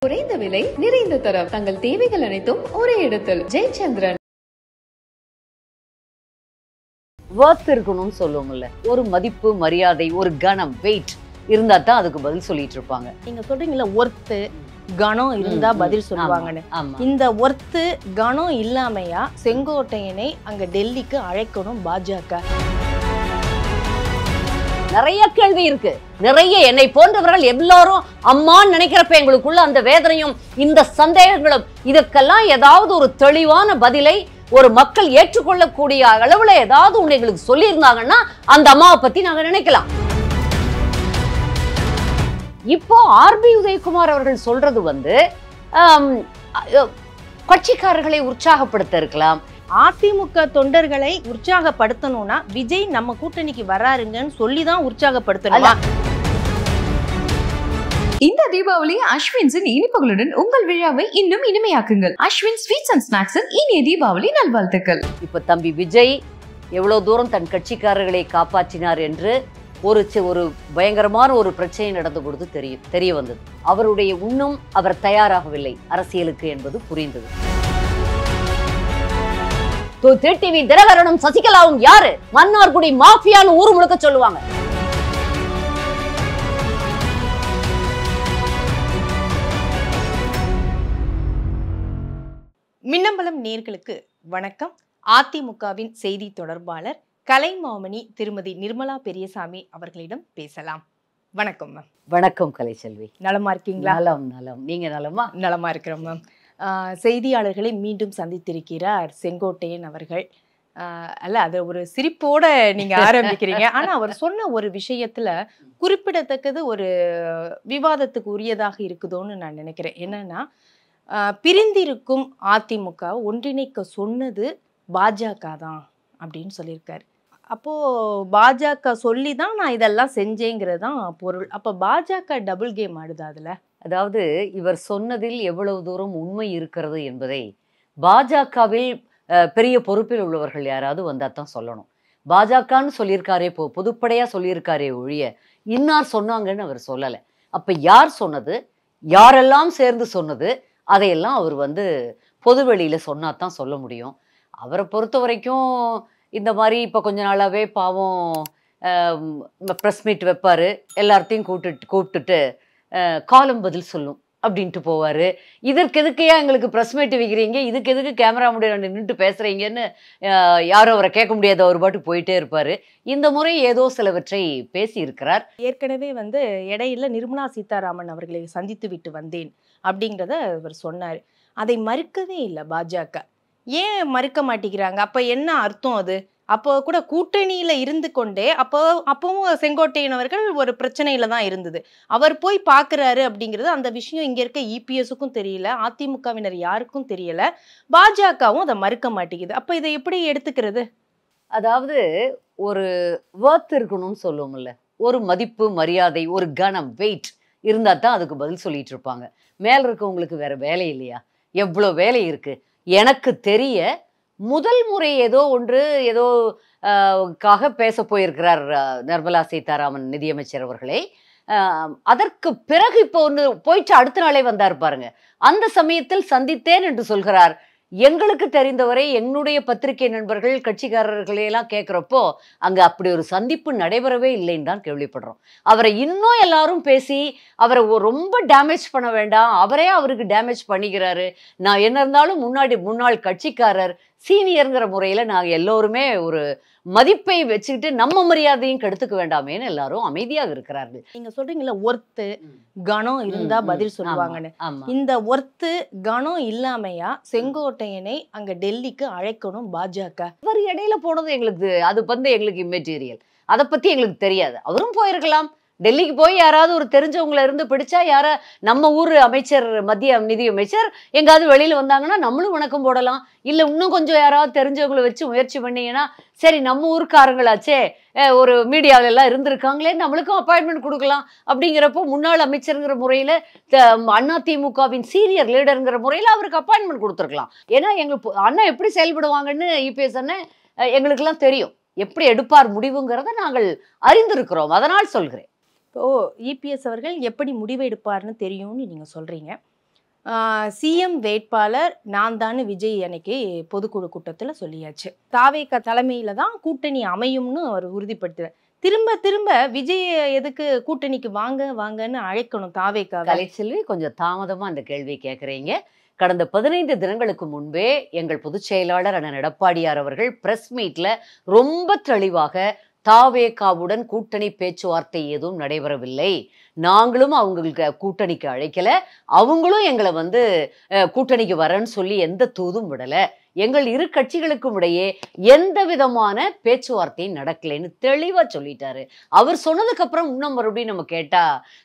குறைந்த விலை நிறைந்த தரம் தங்கள் தேவைகள் அனைத்தும் ஒரே இடத்தில். ஜெயச்சந்திரன். வர்த் இருக்கணும்னு சொல்லுவோம்ல, ஒரு மதிப்பு மரியாதை ஒரு கணம் வெயிட் இருந்தா தான் அதுக்கு பதில் சொல்லிட்டு இருப்பாங்க. நீங்க சொல்றீங்கல்ல ஒர்த்து கணம் இருந்தா பதில் சொல்லுவாங்கன்னு. இந்த ஒர்த்து கணம் இல்லாமையா செங்கோட்டையனை அங்க டெல்லிக்கு அழைக்கணும் பாஜக? நிறைய கேள்வி இருக்கு. நிறைய என்னை போன்றவர்கள் எல்லாரும் அம்மான்னு நினைக்கிறப்ப எங்களுக்குள்ள அந்த வேதனையும் இந்த சந்தேகங்களும், இதுக்கெல்லாம் ஏதாவது ஒரு தெளிவான பதிலை ஒரு மக்கள் ஏற்றுக்கொள்ளக்கூடிய அளவுல ஏதாவது ஒண்ணு எங்களுக்கு சொல்லி இருந்தாங்கன்னா அந்த அம்மாவை பத்தி நாங்க நினைக்கலாம். இப்போ ஆர்பி உதயகுமார் அவர்கள் சொல்றது கட்சிக்காரர்களை உற்சாகப்படுத்த இருக்கலாம். அதிமுக தொண்டர்களை உற்சாகப்படுத்தணும்னா விஜய் நம்ம கூட்டணிக்கு வராருங்கன்னு சொல்லிதான் உற்சாகப்படுத்தணும். இந்த தீபாவளி அஸ்வின்ஸின் இனிப்புகளுடன் உங்கள் விழாவை இன்னும் இனிமையாக்குங்கள். அஸ்வின் ஸ்வீட்ஸ் அண்ட் ஸ்நாக்ஸின் இனிய தீபாவளி நல்வாழ்த்துக்கள். இப்ப தம்பி விஜய் எவ்வளவு தூரம் தன் கட்சிக்காரர்களை காப்பாற்றினார் என்று ஒரு பயங்கரமான ஒரு பிரச்சனை நடந்த பொழுது தெரிய வந்தது. அவருடைய இன்னும் அவர் தயாராகவில்லை அரசியலுக்கு என்பது புரிந்தது. டிவி தினகரனும் சசிகலாவும் யாரு? மன்னார்குடி மாஃபியான்னு ஊர் முழுக்க சொல்லுவாங்க. மின்னம்பலம் நேயர்களுக்கு வணக்கம். அதிமுகவின் செய்தி தொடர்பாளர் கலைமாமணி திருமதி நிர்மலா பெரியசாமி அவர்களிடம் பேசலாம். வணக்கம் மேம். வணக்கம் கலைச்செல்வி. நலமா இருக்கீங்களா? நலம் நலம். நீங்க நலமா? நலமா இருக்கிறோம் மேம். செய்தியாளர்களை மீண்டும் சந்தித்திருக்கிறார் செங்கோட்டையன் அவர்கள். அல்ல, அது ஒரு சிரிப்போட நீங்க ஆரம்பிக்கிறீங்க. ஆனா அவர் சொன்ன ஒரு விஷயத்துல குறிப்பிடத்தக்கது ஒரு விவாதத்துக்கு உரியதாக இருக்குதோன்னு நான் நினைக்கிறேன். என்னன்னா, பிரிந்திருக்கும் அதிமுக ஒன்றிணைக்க சொன்னது பாஜக தான் அப்படின்னு சொல்லியிருக்காரு. அப்போ பாஜக சொல்லி தான் நான் இதெல்லாம் செஞ்சேங்கிறது தான் பொருள். அப்ப பாஜக டபுள் கேம் ஆடுது அதுல. அதாவது இவர் சொன்னதில் எவ்வளவு தூரம் உண்மை இருக்கிறது என்பதை பாஜகவில் பெரிய பொறுப்பில் உள்ளவர்கள் யாராவது வந்தா தான் சொல்லணும். பாஜகன்னு சொல்லியிருக்காரே, பொதுப்படையா சொல்லியிருக்காரே ஒழிய இன்னார் சொன்னாங்கன்னு அவர் சொல்லலை. அப்ப யார் சொன்னது, யாரெல்லாம் சேர்ந்து சொன்னது, அதையெல்லாம் அவர் பொதுவெளியில சொன்னாதான் சொல்ல முடியும். அவரை பொறுத்த வரைக்கும் இந்த மாதிரி இப்போ கொஞ்ச நாளாவே பாவம் ப்ரெஸ் மீட் வைப்பாரு, எல்லார்த்தையும் கூப்பிட்டுட்டு காலம் பதில் சொல்லும் அப்படின்ட்டு போவார். இதற்கு எதுக்கையா எங்களுக்கு ப்ரெஸ் மீட் வைக்கிறீங்க, இதுக்கு எதுக்கு கேமரா முன்னாடி நின்றுட்டு பேசுகிறீங்கன்னு யாரும் அவரை கேட்க முடியாத ஒரு பாட்டு போயிட்டே இருப்பார். இந்த முறை ஏதோ சிலவற்றை பேசி இருக்கிறார். ஏற்கனவே இடையில நிர்மலா சீதாராமன் அவர்களை சந்தித்து விட்டு வந்தேன் அப்படிங்கிறத அவர் சொன்னார். அதை மறுக்கவே இல்லை பாஜக. ஏன் மறுக்க மாட்டேங்கிறாங்க? அப்போ என்ன அர்த்தம் அது? அப்போ கூட கூட்டணியில இருந்து கொண்டே அப்பவும் செங்கோட்டையன் அவர்கள் ஒரு பிரச்சனையில தான் இருந்தது. அவர் போய் பார்க்குறாரு அப்படிங்கிறது அந்த விஷயம் இங்க இருக்க இபிஎஸ்க்கும் தெரியல, அதிமுகவினர் யாருக்கும் தெரியல, பாஜகவும் அதை மறுக்க மாட்டேங்குது. அப்ப இதை எப்படி எடுத்துக்கிறது? அதாவது ஒரு வர்த் இருக்கணும்னு சொல்லுவோம்ல, ஒரு மதிப்பு மரியாதை ஒரு கணம் வெயிட் இருந்தா தான் அதுக்கு பதில் சொல்லிட்டு இருப்பாங்க. மேல இருக்கவங்களுக்கு வேற வேலை இல்லையா? எவ்வளோ வேலை இருக்கு. எனக்கு தெரிய முதல் முறை ஏதோ காக பேச போயிருக்கிறார் நிர்மலா சீதாராமன் நிதியமைச்சர் அவர்களை. அதற்கு பிறகு இப்போ போயிட்டு அடுத்த நாளே வந்தார் பாருங்க. அந்த சமயத்தில் சந்தித்தேன் என்று சொல்கிறார். எங்களுக்கு தெரிந்தவரை என்னுடைய பத்திரிகை நண்பர்கள் கட்சிக்காரர்களையெல்லாம் கேட்குறப்போ அங்கே அப்படி ஒரு சந்திப்பு நடைபெறவே இல்லைன்னு தான் கேள்விப்படுறோம். அவரை இன்னும் எல்லாரும் பேசி அவரை ரொம்ப டேமேஜ் பண்ண வேண்டாம், அவரே அவருக்கு டேமேஜ் பண்ணிக்கிறாரு. நான் என்ன இருந்தாலும் முன்னாள் கட்சிக்காரர் சீனியருங்கிற முறையில் நாங்கள் எல்லோருமே ஒரு மதிப்பை வச்சுக்கிட்டு நம்ம மரியாதையும் கெடுத்துக்க வேண்டாமேன்னு எல்லாரும் அமைதியாக இருக்கிறார்கள். நீங்க சொல்றீங்கல்ல ஒர்த்து கணம் இருந்தா பதில் சொல்லுவாங்கன்னு. இந்த ஒர்த்து கணம் இல்லாமையா செங்கோட்டையனை அங்க டெல்லிக்கு அழைக்கணும் பாஜக? அவர் இடையில போனது எங்களுக்கு எங்களுக்கு இம்மெட்டீரியல், அதை பத்தி எங்களுக்கு தெரியாது. அவரும் போயிருக்கலாம். டெல்லிக்கு போய் யாராவது ஒரு தெரிஞ்சவங்கள இருந்து பிடிச்சா நம்ம ஊர் அமைச்சர், மத்திய நிதி அமைச்சர் எங்காவது வெளியில வந்தாங்கன்னா நம்மளும் வணக்கம் போடலாம். இல்ல இன்னும் கொஞ்சம் யாராவது தெரிஞ்சவங்களை வச்சு முயற்சி பண்ணீங்கன்னா சரி நம்ம ஊருக்காரங்களாச்சே, ஒரு மீடியாவில எல்லாம் இருந்திருக்காங்களே, நம்மளுக்கும் அப்பாயின்மெண்ட் கொடுக்கலாம் அப்படிங்கிறப்போ முன்னாள் அமைச்சருங்கிற முறையில அதிமுகவின் சீனியர் லீடருங்கிற முறையில அவருக்கு அப்பாயின்மெண்ட் கொடுத்துருக்கலாம். ஏன்னா எங்களுக்கு அண்ணா எப்படி செயல்படுவாங்கன்னு இபிஎஸ் அண்ணன் எங்களுக்கெல்லாம் தெரியும். எப்படி எடுப்பார் முடிவுங்கிறத நாங்கள் அறிந்திருக்கிறோம். அதனால் சொல்கிறேன். இப்போ இபிஎஸ் அவர்கள் எப்படி முடிவு எடுப்பார்னு தெரியும்னு நீங்க சொல்றீங்க. சிஎம் வேட்பாளர் நான் தான் விஜய் அன்னைக்கு பொதுக்குழு கூட்டத்தில் சொல்லியாச்சு. தாவேக தலைமையில தான் கூட்டணி அமையும்னு அவர் உறுதிப்படுத்துறார். திரும்ப திரும்ப விஜய் எதுக்கு கூட்டணிக்கு வாங்க வாங்கன்னு அழைக்கணும் தாவேக? கலைச்செல்வி, கொஞ்சம் தாமதமா அந்த கேள்வி கேட்குறீங்க. கடந்த 15 தினங்களுக்கு முன்பே எங்கள் பொதுச் செயலாளர் அண்ணன் எடப்பாடியார் அவர்கள் பிரஸ் மீட்ல ரொம்ப தெளிவாக தாவேகாவுடன் கூட்டணி பேச்சுவார்த்தை எதுவும் நடைபெறவில்லை, நாங்களும் அவங்களுக்கு கூட்டணிக்கு அழைக்கல, அவங்களும் எங்களை கூட்டணிக்கு வரேன்னு சொல்லி எந்த தூதும் விடல, எங்கள் இரு கட்சிகளுக்கும் இடையே எந்த விதமான பேச்சுவார்த்தையும் நடக்கலைன்னு தெளிவா சொல்லிட்டாரு. அவர் சொன்னதுக்கு அப்புறம் இன்னும் மறுபடியும் நம்ம கேட்டா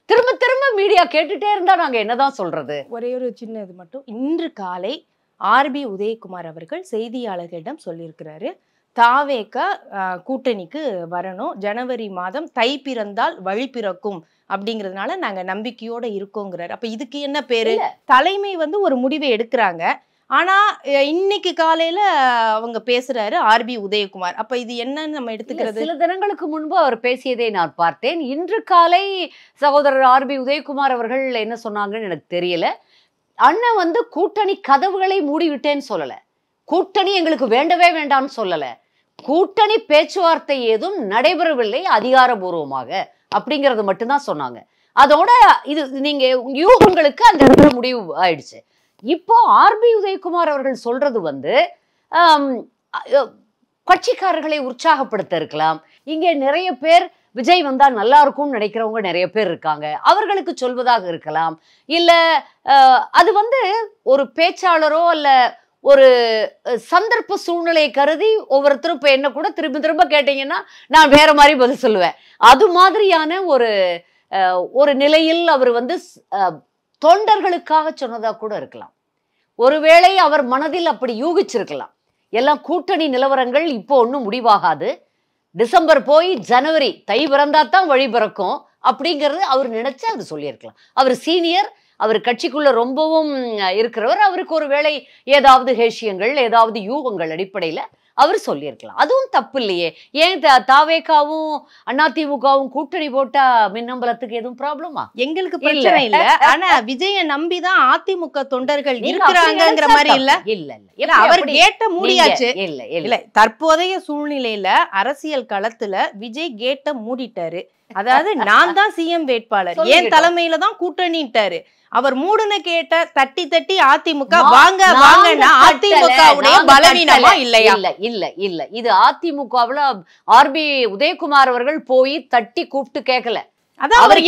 திரும்ப திரும்ப மீடியா கேட்டுட்டே இருந்தா நாங்க என்னதான் சொல்றது? ஒரே ஒரு சின்ன இது மட்டும், இன்று காலை ஆர்பி உதயகுமார் அவர்கள் செய்தியாளர்களிடம் சொல்லியிருக்கிறாரு, தாவேக கூட்டணிக்கு வரணும், ஜனவரி மாதம் தை பிறந்தால் வழி பிறக்கும் அப்படிங்கிறதுனால நாங்க நம்பிக்கையோட இருக்கோங்கிறாரு. அப்ப இதுக்கு என்ன பேரு? தலைமை ஒரு முடிவை எடுக்கிறாங்க, ஆனா இன்னைக்கு காலையில அவங்க பேசுறாரு ஆர்பி உதயகுமார். அப்ப இது என்னன்னு நம்ம எடுத்துக்கிறது? சில தினங்களுக்கு முன்பு அவர் பேசியதை நான் பார்த்தேன். இன்று காலை சகோதரர் ஆர்பி உதயகுமார் அவர்கள் என்ன சொன்னாங்கன்னு எனக்கு தெரியல. அண்ணன் கூட்டணி கதவுகளை மூடிவிட்டேன்னு சொல்லல, கூட்டணி எங்களுக்கு வேண்டவே வேண்டாம்னு சொல்லல, கூட்டணி பேச்சுவார்த்தை ஏதும் நடைபெறவில்லை அதிகாரபூர்வமாக அப்படிங்கறது மட்டும்தான் சொன்னாங்க. அதோட இது நீங்க யூகங்களுக்கு அந்த இடத்துல முடிவு ஆயிடுச்சு. இப்போ ஆர்பி உதயகுமார் அவர்கள் சொல்றது கட்சிக்காரர்களை உற்சாகப்படுத்த இருக்கலாம். இங்கே நிறைய பேர் விஜய் வந்தா நல்லா இருக்கும்னு நினைக்கிறவங்க நிறைய பேர் இருக்காங்க, அவர்களுக்கு சொல்வதாக இருக்கலாம். இல்ல அது ஒரு பேச்சாளரோ அல்ல ஒரு சந்தர்ப்ப சூழ்நிலையை கருதி ஒவ்வொருத்தரும் இப்ப என்ன கூட திரும்ப திரும்ப கேட்டீங்கன்னா நான் வேற மாதிரி பதில் சொல்லுவேன். அது மாதிரியான ஒரு நிலையில் அவர் தொண்டர்களுக்காக சொன்னதா கூட இருக்கலாம். ஒருவேளை அவர் மனதில் அப்படி யூகிச்சிருக்கலாம், எல்லாம் கூட்டணி நிலவரங்கள் இப்போ ஒன்றும் முடிவாகாது, டிசம்பர் போய் ஜனவரி தை பிறந்தாதான் வழி பிறக்கும் அப்படிங்கிறது அவர் நினைச்சா அது சொல்லியிருக்கலாம். அவர் சீனியர், அவர் கட்சிக்குள்ள ரொம்பவும் இருக்கிறவர், அவருக்கு ஒரு வேளை ஏதாவது ஹேஷியங்கள் ஏதாவது யூகங்கள் அடிப்படையில அவர் சொல்லியிருக்கலாம். அதுவும் தப்பு இல்லையே. ஏன் தாவேகாவும் அதிமுகவும் கூட்டணி போட்டா மின்னம்பலத்துக்கு எதுவும் ப்ராப்ளமா? எங்களுக்கு பிரச்சனை இல்ல, ஆனா விஜய நம்பிதான் அதிமுக தொண்டர்கள் இருக்கிறாங்கிற மாதிரி இல்ல. இல்ல இல்ல அவர் கேட்ட மூடியாச்சு. இல்ல இல்ல தற்போதைய சூழ்நிலையில அரசியல் களத்துல விஜய் கேட்ட மூடிட்டாரு. அதாவது நான் தான் சிஎம் வேட்பாளர், ஏன் தலைமையில தான் கூட்டணிட்டாரு. அவர் மூடுன கேட்ட தட்டி தட்டி அதிமுக வாங்க வாங்கன்னா அதிமுகவுடைய பலவீனமா இல்லையா? இல்ல இல்ல இல்ல, இது அதிமுகவுல ஆர்பி உதயகுமார் அவர்கள் போய் தட்டி கூப்பிட்டு கேட்கல. அவர்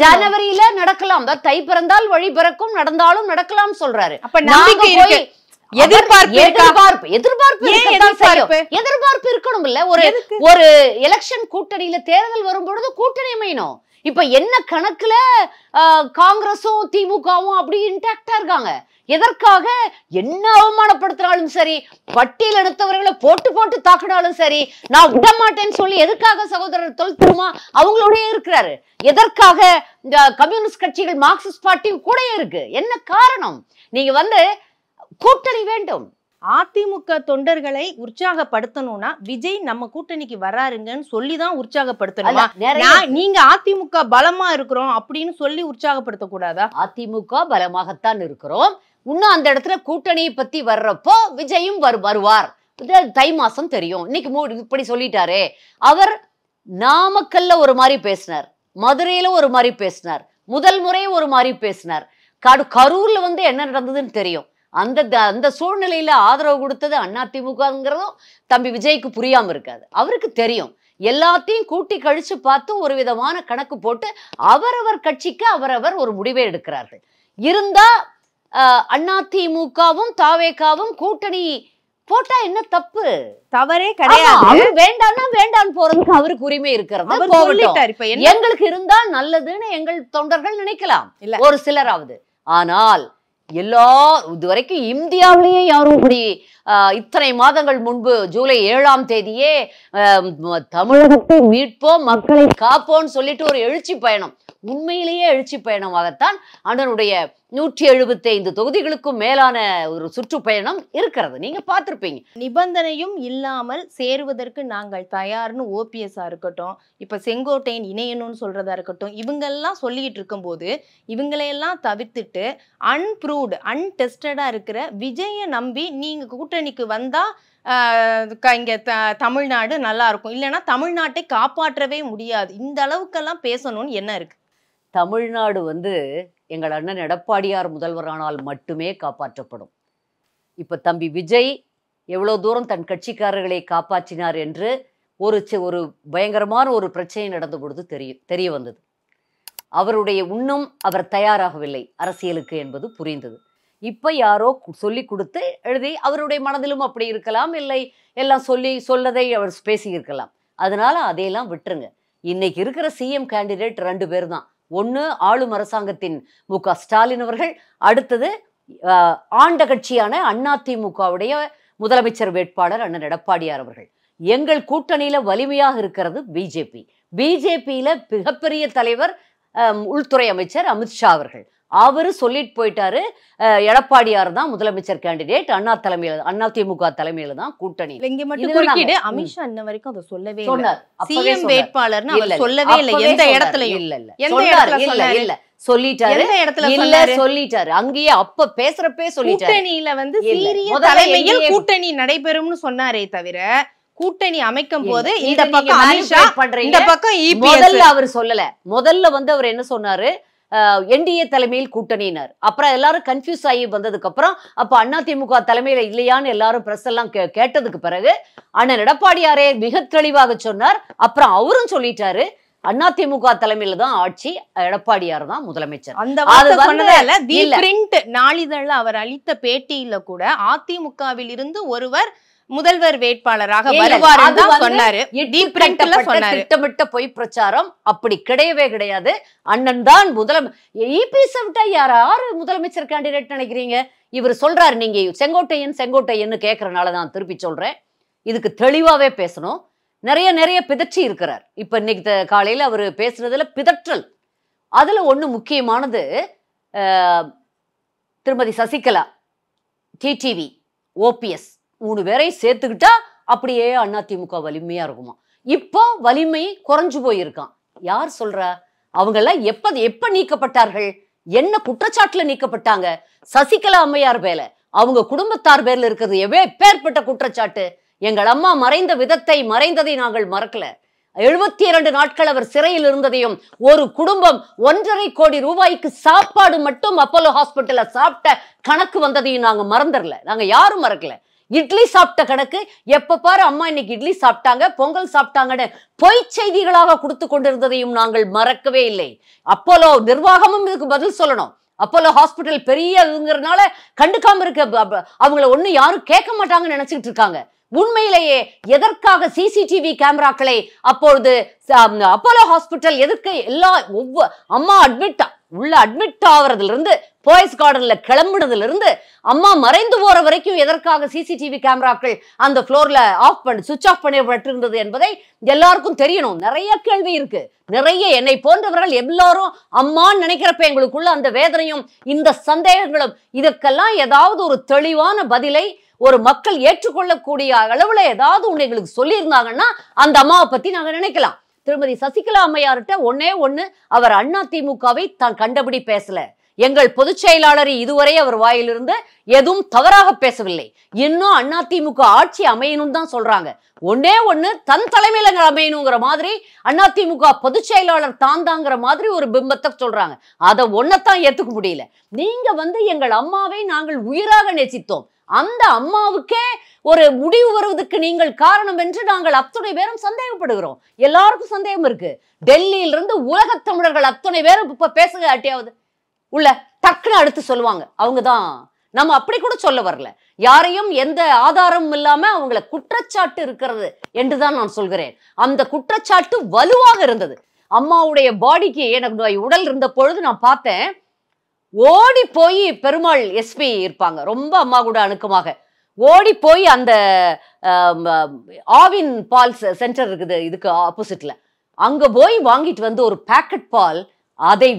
ஜனவரியில நடக்கலாம், தை பிறந்தால் வழி பிறக்கும், நடந்தாலும் நடக்கலாம் சொல்றாரு. அப்ப நம்பிக்கை இருக்கு, எதிர்பார்ப்பு இருக்கணும் இல்ல? ஒரு எலெக்ஷன் கூட்டணியில தேர்தல் வரும்பொழுது கூட்டணி அமையணும். இப்ப என்ன கணக்குல காங்கிரஸும் திமுகவும் அப்படி இன்டாக்டா இருக்காங்க. எதற்காக என்ன அவமானப்படுத்தினாலும் சரி, பட்டியல் எடுத்தவர்களை போட்டு போட்டு தாக்கினாலும் சரி, நான் விட மாட்டேன்னு சொல்லி எதுக்காக சகோதரர் தொல் திருமா அவங்களோடய இருக்கிறாரு? எதற்காக இந்த கம்யூனிஸ்ட் கட்சிகள் மார்க்சிஸ்ட் பார்ட்டி கூட இருக்கு? என்ன காரணம்? நீங்க கூட்டணி வேண்டும். அதிமுக தொண்டர்களை உற்சாகப்படுத்தணும்னா விஜய் நம்ம கூட்டணிக்கு வராருங்கன்னு சொல்லிதான் உற்சாகப்படுத்தணுமா? நீங்க அதிமுக பலமா இருக்கிறோம் அப்படின்னு சொல்லி உற்சாகப்படுத்த கூடாதா? அதிமுக பலமாகத்தான் இருக்கிறோம். இன்னும் அந்த இடத்துல கூட்டணியை பத்தி வர்றப்போ விஜயும் வருவார், தை மாசம் தெரியும். இன்னைக்கு இப்படி சொல்லிட்டாரே. அவர் நாமக்கல்ல ஒரு மாதிரி பேசினார், மதுரையில ஒரு மாதிரி பேசினார், முதல் முறை ஒரு மாதிரி பேசினார், கரூர்ல என்ன நடந்ததுன்னு தெரியும். அந்த சூழ்நிலையில ஆதரவு கொடுத்தது அதிமுகங்கிறதும் தம்பி விஜய்க்கு புரியாம இருக்காது. அவருக்கு தெரியும். எல்லாத்தையும் கூட்டி கழிச்சு பார்த்து ஒரு விதமான கணக்கு போட்டு அவரவர் கட்சிக்கு அவரவர் ஒரு முடிவை எடுக்கிறார்கள். இருந்தா அதிமுகவும் தாவேகாவும் கூட்டணி போட்டா என்ன தப்பு? தவறே கிடையாது. வேண்டாம்னா வேண்டான்னு போறதுக்கு அவருக்கு உரிமை இருக்கிறது. எங்களுக்கு இருந்தா நல்லதுன்னு எங்கள் தொண்டர்கள் நினைக்கலாம், ஒரு சிலராவது. ஆனால் இதுவரைக்கும் இந்தியாவிலேயே யாரும் இப்படி இத்தனை மாதங்கள் முன்பு ஜூலை 7ஆம் தேதியே தமிழகத்தை மீட்போம் மக்களை காப்போம்னு சொல்லிட்டு ஒரு எழுச்சி பயணம் உண்மையிலேயே எழுச்சி பயணமாகத்தான் அண்ணனுடைய 175 தொகுதிகளுக்கும் மேலான ஒரு சுற்றுப்பயணம் இருக்கிறது. நீங்க பார்த்திருப்பீங்க. நிபந்தனையும் இல்லாமல் சேருவதற்கு நாங்கள் தயார்னு ஓபிஎஸ்ஸா இருக்கட்டும், இப்ப செங்கோட்டையன் இணையணும்னு சொல்றதா இருக்கட்டும், இவங்கெல்லாம் சொல்லிட்டு இருக்கும்போது இவங்களையெல்லாம் தவிர்த்துட்டு அன்ப்ரூவ்டு அன்டெஸ்டடா இருக்கிற விஜயை நம்பி நீங்க கூட்டணிக்கு வந்தா இங்க தமிழ்நாடு நல்லா இருக்கும், இல்லைன்னா தமிழ்நாட்டை காப்பாற்றவே முடியாது, இந்த அளவுக்கெல்லாம் பேசணும்னு என்ன இருக்கு? தமிழ்நாடு எங்கள் அண்ணன் எடப்பாடியார் முதல்வரானால் மட்டுமே காப்பாற்றப்படும். இப்ப தம்பி விஜய் எவ்வளவு தூரம் தன் கட்சிக்காரர்களை காப்பாற்றினார் என்று ஒரு பயங்கரமான ஒரு பிரச்சனை நடந்த பொழுது தெரிய வந்தது. அவருடைய அவர் தயாராகவில்லை அரசியலுக்கு என்பது புரிந்தது. இப்ப யாரோ சொல்லி கொடுத்து எழுதி, அவருடைய மனதிலும் அப்படி இருக்கலாம், இல்லை எல்லாம் சொல்லதை அவர் பேசி இருக்கலாம். அதனால அதையெல்லாம் விட்டுருங்க. இன்னைக்கு இருக்கிற சிஎம் கேண்டிடேட் 2 பேர் தான். ஒன்று ஆளும் அரசாங்கத்தின் மு.க. ஸ்டாலின் அவர்கள், அடுத்தது ஆண்ட கட்சியான அதிமுகவுடைய முதலமைச்சர் வேட்பாளர் அண்ணன் எடப்பாடியார் அவர்கள். எங்கள் கூட்டணியில வலிமையாக இருக்கிறது பிஜேபியில மிகப்பெரிய தலைவர் உள்துறை அமைச்சர் அமித்ஷா அவர்கள். அவரு சொல்லிட்டு போயிட்டாரு, எடப்பாடியார் தான் முதலமைச்சர் கேண்டிடேட், அதிமுக தலைமையில தான் கூட்டணி. இங்க மட்டும் குறுக்கிடு, அமித்ஷா இன்ன வரைக்கும் அதை சொல்லவே இல்லை. சிஎம் வேட்பாளர்னு அவர் சொல்லவே இல்லை எந்த இடத்துலயும். இல்ல சொல்லிட்டாரு, இல்ல சொல்லிட்டாரு, அங்கேயே அப்ப பேசுறப்பே சொல்லிட்டாரு. கூட்டணியில சீரிய தலைமையில் கூட்டணி நடைபெறும்னு சொன்னாரே தவிர கூட்டணி அமைக்கும் போது இந்த பக்கம் அமித்ஷா இந்த பக்கம் முதல்ல அவர் சொல்லல. முதல்ல அவர் என்ன சொன்னாரு, என்டிஏ தலைமையில் கூட்டணியினர். அப்புறம் எல்லாரும் கன்ஃபியூஸ் ஆகி வந்ததுக்கு அப்புறம் அப்ப அதிமுக தலைமையில இல்லையான்னு எல்லாரும் பிரஸ் எல்லாம் கேட்டதுக்கு பிறகு அண்ணன் எடப்பாடியாரே மிக தெளிவாக சொன்னார். அப்புறம் அவரும் சொல்லிட்டாரு, அதிமுக தலைமையில தான் ஆட்சி, எடப்பாடியார் தான் முதலமைச்சர். அந்த நாளிதழ்ல அவர் அளித்த பேட்டியில கூட அதிமுகவில் இருந்து ஒருவர் முதல்வர் வேட்பாளராக வருவார் சொன்னாரு. திட்டமிட்ட பொய் பிரச்சாரம், அப்படி கிடையவே கிடையாது. அண்ணன் தான் யாரு முதலமைச்சர் கேண்டிடேட் நினைக்கிறீங்க? இவர் சொல்றாரு, நீங்க செங்கோட்டையன் கேக்குறனாலதான் திருப்பி சொல்றேன். இதுக்கு தெளிவாவே பேசணும். நிறைய பிதற்றி இருக்கிறார். இப்ப இன்னைக்கு காலையில அவரு பேசுறதுல பிதற்றல். அதுல ஒண்ணு முக்கியமானது, திருமதி சசிகலா, டிடிவி, ஓபிஎஸ் 3 பேரை சேர்த்துக்கிட்டா அப்படியே அதிமுக வலிமையா இருக்குமா? இப்போ வலிமை குறைஞ்சு போயிருக்கான். யார் சொல்றா? அவங்க எல்லாம் எப்ப நீக்கப்பட்டார்கள்? என்ன குற்றச்சாட்டுல நீக்கப்பட்டாங்க? சசிகலா அம்மையார் பேர்ல, அவங்க குடும்பத்தார் பேர்ல இருக்கிறது எப்பேற்பட்ட குற்றச்சாட்டு? எங்கள் அம்மா மறைந்ததை நாங்கள் மறக்கல. 72 நாட்கள் அவர் சிறையில் இருந்ததையும், ஒரு குடும்பம் 1.5 கோடி ரூபாய்க்கு சாப்பாடு மட்டும் அப்போலோ ஹாஸ்பிட்டல்ல சாப்பிட்ட கணக்கு வந்ததையும் நாங்க மறந்துடல. நாங்க யாரும் மறக்கல. இட்லி சாப்பிட்ட கணக்கு, எப்ப பாரு அம்மா இன்னைக்கு இட்லி சாப்பிட்டாங்க, பொங்கல் சாப்பிட்டாங்கன்னு பொய் செய்திகளாக கொடுத்து கொண்டிருந்ததையும் நாங்கள் மறக்கவே இல்லை. அப்போலோ நிர்வாகமும் இதுக்கு பதில் சொல்லணும். அப்போலோ ஹாஸ்பிட்டல் பெரியதுங்கிறதுனால கண்டுக்காம இருக்க அவங்கள ஒண்ணு யாரும் கேட்க மாட்டாங்கன்னு நினைச்சுக்கிட்டு இருக்காங்க. உண்மையிலேயே எதற்காக சிசிடிவி கேமராக்களை அப்பொழுது அப்போலோ ஹாஸ்பிட்டல் எதற்கு அம்மா அட்மிட் ஆகுறதுல இருந்து, போயஸ் கார்டன்ல கிளம்புனதுல இருந்து அம்மா மறைந்து போற வரைக்கும் எதற்காக சிசிடிவி கேமராக்கள் அந்த ஃப்ளோர்ல சுவிட்ச் ஆஃப் பண்ணப்பட்டிருந்தது என்பதை எல்லாருக்கும் தெரியணும். நிறைய கேள்வி இருக்கு. நிறைய என்னை போன்றவர்கள் எல்லாரும் அம்மான்னு நினைக்கிறப்ப எங்களுக்குள்ள அந்த வேதனையும் இந்த சந்தேகங்களும், இதற்கெல்லாம் ஏதாவது ஒரு தெளிவான பதிலை ஒரு மக்கள் ஏற்றுக்கொள்ளக்கூடிய அளவுல ஏதாவது ஒண்ணு எங்களுக்கு சொல்லியிருந்தாங்கன்னா அந்த அம்மாவை பத்தி நாங்க நினைக்கலாம். திருமதி சசிகலா அம்மையார்கிட்ட ஒண்ணு, அவர் அதிமுகவை தான் கண்டபடி பேசல. எங்கள் பொதுச் செயலாளர் இதுவரை அவர் வாயிலிருந்து எதுவும் தவறாக பேசவில்லை. இன்னும் அதிமுக ஆட்சி அமையணும் தான் சொல்றாங்க. ஒண்ணு தன் தலைமையில அமையணுங்கிற மாதிரி அதிமுக பொதுச் செயலாளர் தாங்கிற மாதிரி ஒரு பிம்பத்தை சொல்றாங்க. அதை ஒன்னத்தான் ஏத்துக்க முடியல. நீங்க எங்கள் அம்மாவை நாங்கள் உயிராக நேசித்தோம், அந்த அம்மாவுக்கே ஒரு முடிவு வருவதற்கு நீங்கள் காரணம் என்று நாங்கள் அத்தனை பேரும் சந்தேகப்படுகிறோம். எல்லாருக்கும் சந்தேகம் இருக்கு. டெல்லியிலிருந்து உலகத் தமிழர்கள் அத்தனை பேரும் இப்ப பேசுங்க, அட்டியாவது உள்ள டக்குன்னு அடுத்து சொல்லுவாங்க அவங்கதான். நம்ம அப்படி கூட சொல்ல வரல. யாரையும் எந்த ஆதாரமும் இல்லாம அவங்கள குற்றச்சாட்டு இருக்கிறது என்றுதான் நான் சொல்கிறேன். அந்த குற்றச்சாட்டு வலுவாக இருந்தது. அம்மாவுடைய பாடிக்கு எனக்கு உடல் இருந்த பொழுது நான் பார்த்தேன், ஓடி போய் பெருமாள் எஸ்பி இருப்பாங்க, ரொம்ப அம்மா கூட அணுக்கமாக ஓடி போய் அந்த ஆவின் பால் சென்டர் இருக்குது இதுக்கு ஆப்போசிட்ல, அங்க போய் வாங்கிட்டு வந்து ஒரு பேக்கெட் பால் அதை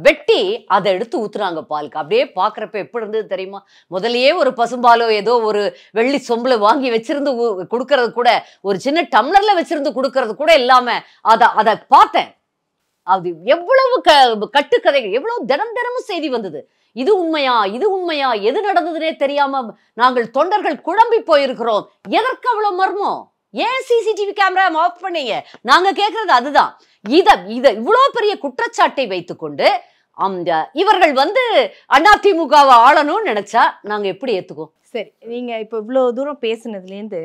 வெட்டி அதை எடுத்து ஊத்துறாங்க பாலுக்கு. அப்படியே பாக்குறப்ப எப்படி இருந்தது தெரியுமா? முதலையே ஒரு பசும்பாலோ ஏதோ ஒரு வெள்ளி சொம்புல வாங்கி வச்சிருந்து கொடுக்கறது கூட, ஒரு சின்ன டம்ளர்ல வச்சிருந்து கொடுக்கறது கூட இல்லாம அதை பார்த்தேன். அது எவ்வளவு கட்டுக்கதைகள், எவ்வளவு தினமும் செய்தி வந்தது. இது உண்மையா, இது உண்மையா, எது நடந்ததுன்னே தெரியாம நாங்கள் தொண்டர்கள் குழம்பி போயிருக்கிறோம். எதற்கு அவ்வளவு மர்மம்? ஏன் சிசிடிவி கேமரா ஆஃப் பண்ணீங்க? நாங்க கேட்கறது அதுதான். இத இவ்வளவு பெரிய குற்றச்சாட்டை வைத்துக்கொண்டு இவர்கள் அதிமுகவை ஆளணும்னு நினைச்சா நாங்க எப்படி ஏத்துக்கோ? சரி, நீங்க இப்ப இவ்வளவு தூரம் பேசுனதுல இருந்து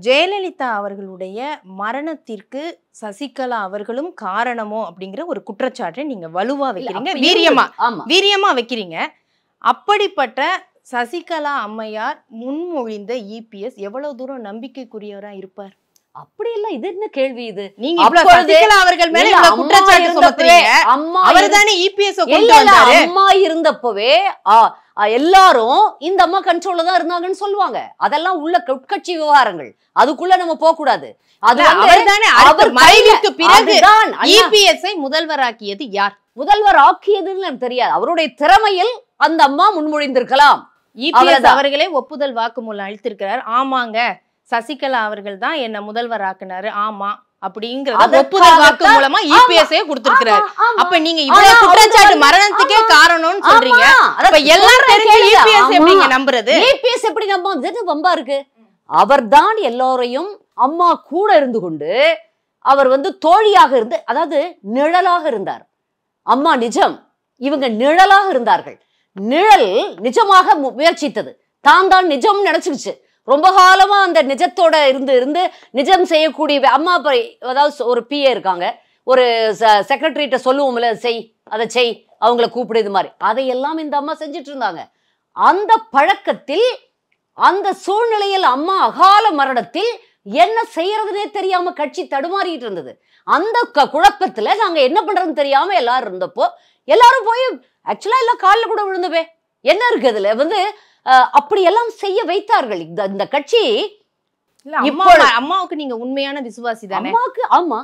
ஜெயலலிதா அவர்களுடைய மரணத்திற்கு சசிகலா அவர்களும் காரணமோ அப்படிங்கிற ஒரு குற்றச்சாட்டை நீங்க வலுவா வைக்கிறீங்க, வீரியமா வைக்கிறீங்க. அப்படிப்பட்ட சசிகலா அம்மையார் முன்மொழிந்த இபிஎஸ் எவ்வளவு தூரம் நம்பிக்கைக்குரியவரா இருப்பார்? அப்படி இல்ல. இது என்ன கேள்வி இது? நீங்க சசிகலா அவர்கள் மேல குற்றச்சாட்டு சுமத்துறீங்க. அவர்தானே இபிஎஸ் கொண்டு வந்தாரு. அம்மா இருந்தப்பவே எல்லாரும் இந்த அம்மா கண்ட்ரோல்ல தான் இருந்தாங்கன்னு சொல்லுவாங்க. அதெல்லாம் உள்ள உட்கட்சி விவகாரங்கள், அதுக்குள்ள நம்ம போக கூடாது. அது அவர்தானே அவர் மறைவுக்கு பிறகு இபிஎஸ் முதல்வராக்கியது யார்? முதல்வர் ஆக்கியதுன்னு எனக்கு தெரியாது. அவருடைய திறமையில் அந்த அம்மா முன்மொழிந்திருக்கலாம். இபிஎஸ் அவர்களே ஒப்புதல் வாக்குமூலம் அளித்திருக்கிறார். ஆமாங்க, சசிகலா அவர்கள் தான் என்ன முதல்வர் ஆக்குனாரு, ஆமா அப்படிங்கறது ஒப்புதல் வாக்கு மூலமா இபிஎஸ் கொடுத்திருக்கிறார். அப்ப நீங்க இவ்வளவு குற்றச்சாட்டு மரணத்துக்கே காரணம்னு சொல்றீங்க. அப்ப எல்லாரும் தெரிஞ்ச இபிஎஸ் எப்படிங்க நம்புறது? இபிஎஸ் எப்படி நம்ப வம்பா இருக்கு? அவர்தான் எல்லாரையும் அம்மா கூட இருந்து கொண்டு அவர் தோழியாக இருந்து, அதாவது நிழலாக இருந்தார். அம்மா நிஜம், இவங்க நிழலாக இருந்தார்கள். நிழல் நிஜமாக முயற்சித்தது, தான் நிஜம் நினைச்சுக்கிச்சு. ரொம்ப காலமா அந்த நிஜத்தோட இருந்து நிஜம் செய்யக்கூடிய அம்மா. அதாவது ஒரு பிஏ இருக்காங்க, ஒரு செக்ரட்டரிட்ட சொல்லுவோம்ல, அதை செய், அவங்கள கூப்பிடு, இது மாதிரி அதையெல்லாம் இந்த அம்மா செஞ்சுட்டு இருந்தாங்க. அந்த பழக்கத்தில், அந்த சூழ்நிலையில் அம்மா அகால மரணத்தில் என்ன செய்யறதுனே தெரியாம கட்சி தடுமாறிட்டு இருந்தது. அந்த குழப்பத்துல நாங்க என்ன பண்றதுன்னு தெரியாம எல்லாரும் இருந்தப்போ எல்லாரும் போய் ஆக்சுவலா எல்லாம் காலில் கூட விழுந்தவே என்ன இருக்கு அதுல அப்படி எல்லாம் செய்ய வைத்தார்கள் இந்த கட்சி. அம்மாவுக்கு நீங்க உண்மையான விசுவாசி தானே? ஆமா,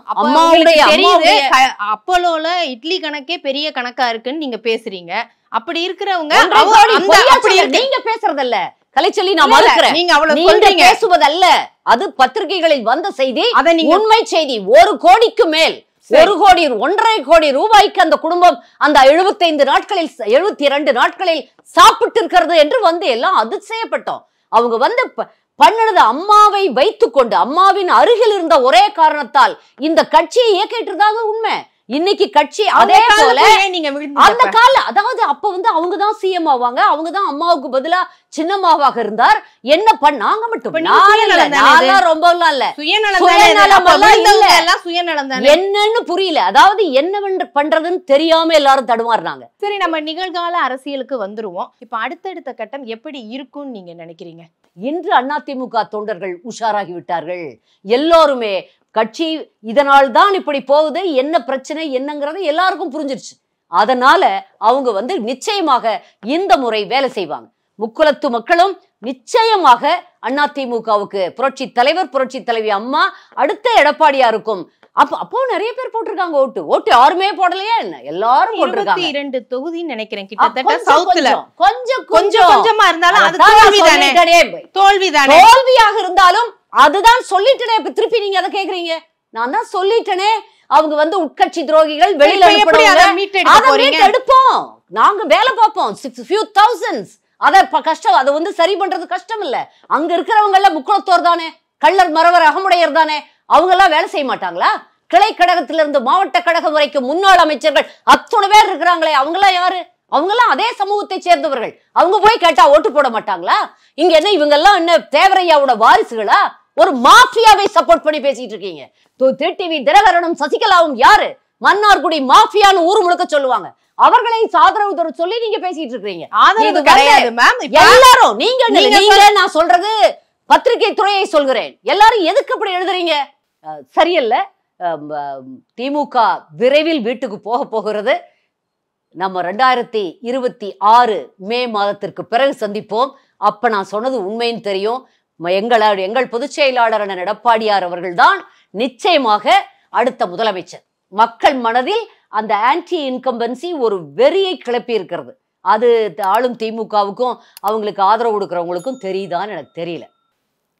அப்போலோல இட்லி கணக்கே பெரிய கணக்கா இருக்குன்னு நீங்க பேசுறீங்க. அப்படி இருக்கிறவங்க நீங்க பேசுறதல்ல கலைச்சொல்லி நான் மறுக்கிறேன். நீங்க பேசுவதல்ல, அது பத்திரிகைகளில் வந்த செய்தி, உண்மை செய்தி. 1 கோடிக்கு மேல், 1 கோடி 1.5 கோடி ரூபாய்க்கு அந்த குடும்பம் அந்த 75 நாட்களில் 72 நாட்களில் சாப்பிட்டு இருக்கிறது என்று எல்லாம் அதிசயப்பட்டோம். அவங்க பண்ணது அம்மாவை வைத்துக்கொண்டு, அம்மாவின் அருகில் இருந்த ஒரே காரணத்தால் இந்த கட்சியை இயக்கிட்டு இருந்தாங்க. உண்மை. இன்னைக்கு கட்சி அதே போல அந்த கால, அதாவது அப்ப அவங்கதான் சிஎம் ஆவாங்க, அவங்கதான் அம்மாவுக்கு பதிலா சின்னம்மாவாக இருந்தார். என்ன பண்ணாங்க மட்டும் ரொம்ப என்னன்னு புரியல. அதாவது என்ன பண்றதுன்னு தெரியாம எல்லாரும் தடுமாறுறாங்க. சரி, நம்ம நிகழ்கால அரசியலுக்கு வந்துருவோம். இப்ப அடுத்தடுத்த கட்டம் எப்படி இருக்கும்னு நீங்க நினைக்கிறீங்க? இன்று அதிமுக தொண்டர்கள் உஷாராகி விட்டார்கள். எல்லோருமே கட்சி இதனால் தான் இப்படி போகுது, என்ன பிரச்சனை என்னங்கிறது எல்லாருக்கும் புரிஞ்சிருச்சு. அதனால அவங்க நிச்சயமாக இந்த முறை வேலை செய்வாங்க. முக்குலத்து மக்களும் நிச்சயமாக அதிமுகவுக்கு புரட்சி தலைவர், புரட்சி தலைவி அம்மா, அடுத்த எடப்பாடியாருக்கும் அப்போ நிறைய பேர் போட்டிருக்காங்க ஓட்டு யாருமே போடலையா என்ன? எல்லாரும் போட்டிருக்காங்க. 22 தொகுதி நினைக்கிறேன் கிட்டத்தட்ட. சவுத்துல கொஞ்சமா இருந்தாலும் அது தோல்விதானே. தோல்வியாக இருந்தாலும் அதுதான் சொல்லிட்டேனே. இப்ப திருப்பி நீங்க அதை கேக்குறீங்க. நான் தான் சொல்லிட்டேனே, அவங்க உட்கட்சி துரோகிகள், வெளியில எடுப்போம், நாங்க வேலை பார்ப்போம். few thousands. அத கஷ்டம், அதை சரி பண்றது கஷ்டம் இல்ல. அங்க இருக்கிறவங்க எல்லாம் முக்குளத்தோர் தானே, கள்ளர் மறவர் அகமுடையர் தானே. அவங்க எல்லாம் வேலை செய்ய மாட்டாங்களா? கிளை கழகத்திலிருந்து மாவட்ட கழகம் வரைக்கும் முன்னாள் அமைச்சர்கள் அத்தனை பேர் இருக்கிறாங்களே, அவங்க எல்லாம் யாரு? அவங்க எல்லாம் அதே சமூகத்தை சேர்ந்தவர்கள். அவங்க போய் கேட்டா ஓட்டு போட மாட்டாங்களா? இங்க என்ன இவங்க எல்லாம் என்ன தேவரையாவோட வாரிசுகளா? ஒரு மாஃபியாவை சப்போர்ட் பண்ணி பேசிட்டு இருக்கீங்க. டிடிவி தினகரனும் சசிகலாவும் யாரு? மன்னார்குடி மாஃபியான்னு ஊர் முழுக்க சொல்லுவாங்க. அவர்களை ஆதரவு தர சொல்லி நீங்க பேசிட்டு இருக்கீங்க. எல்லாரும் நீங்க நான் சொல்றது பத்திரிகை துறையை சொல்கிறேன். எல்லாரும் எதுக்கு அப்படி எழுதுறீங்க? சரியல்ல. திமுக விரைவில் வீட்டுக்கு போகிறது. நம்ம 2026 மே மாதத்திற்கு பிறகு சந்திப்போம். அப்ப நான் சொன்னது உண்மைன்னு தெரியும். எங்கள் பொதுச் செயலாளரான எடப்பாடியார் அவர்கள் தான் நிச்சயமாக அடுத்த முதலமைச்சர். மக்கள் மனதில் அந்த ஆன்டி இன்கம்பன்சி ஒரு வெறியை கிளப்பி இருக்கிறது. அது ஆளும் திமுகவுக்கும் அவங்களுக்கு ஆதரவு கொடுக்குறவங்களுக்கும் தெரியுதான்னு எனக்கு தெரியல.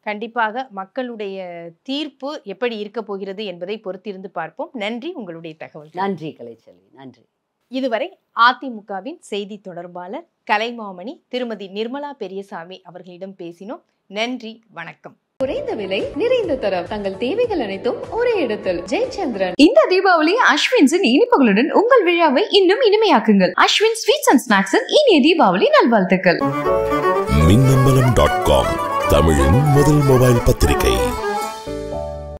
கண்டிப்பாக மக்களுடைய தீர்ப்பு எப்படி இருக்க போகிறது என்பதை பொறுத்திருந்து பார்ப்போம். நன்றி உங்களுடைய தகவல். நன்றி கலைச்செல்வி, நன்றி. இதுவரை அதிமுகவின் செய்தி தொடர்பாளர் கலைமாமணி திருமதி நிர்மலா பெரியசாமி அவர்களிடம் பேசினோம். நன்றி, வணக்கம். குறைந்த விலை, நிறைந்த தரம், தங்கள் தேவைகள் அனைத்தும் ஒரே இடத்தில். ஜெயச்சந்திரன். இந்த தீபாவளி அஸ்வின்ஸின் இனிப்புகளுடன் உங்கள் விழாவை இன்னும் இனிமையாக்குங்கள். அஸ்வின் ஸ்வீட்ஸ் அண்ட் ஸ்நாக்ஸின் இனிய தீபாவளி நல்வாழ்த்துக்கள். மின்னம்பலம்.com தமிழின் முதல் மொபைல் பத்திரிகை.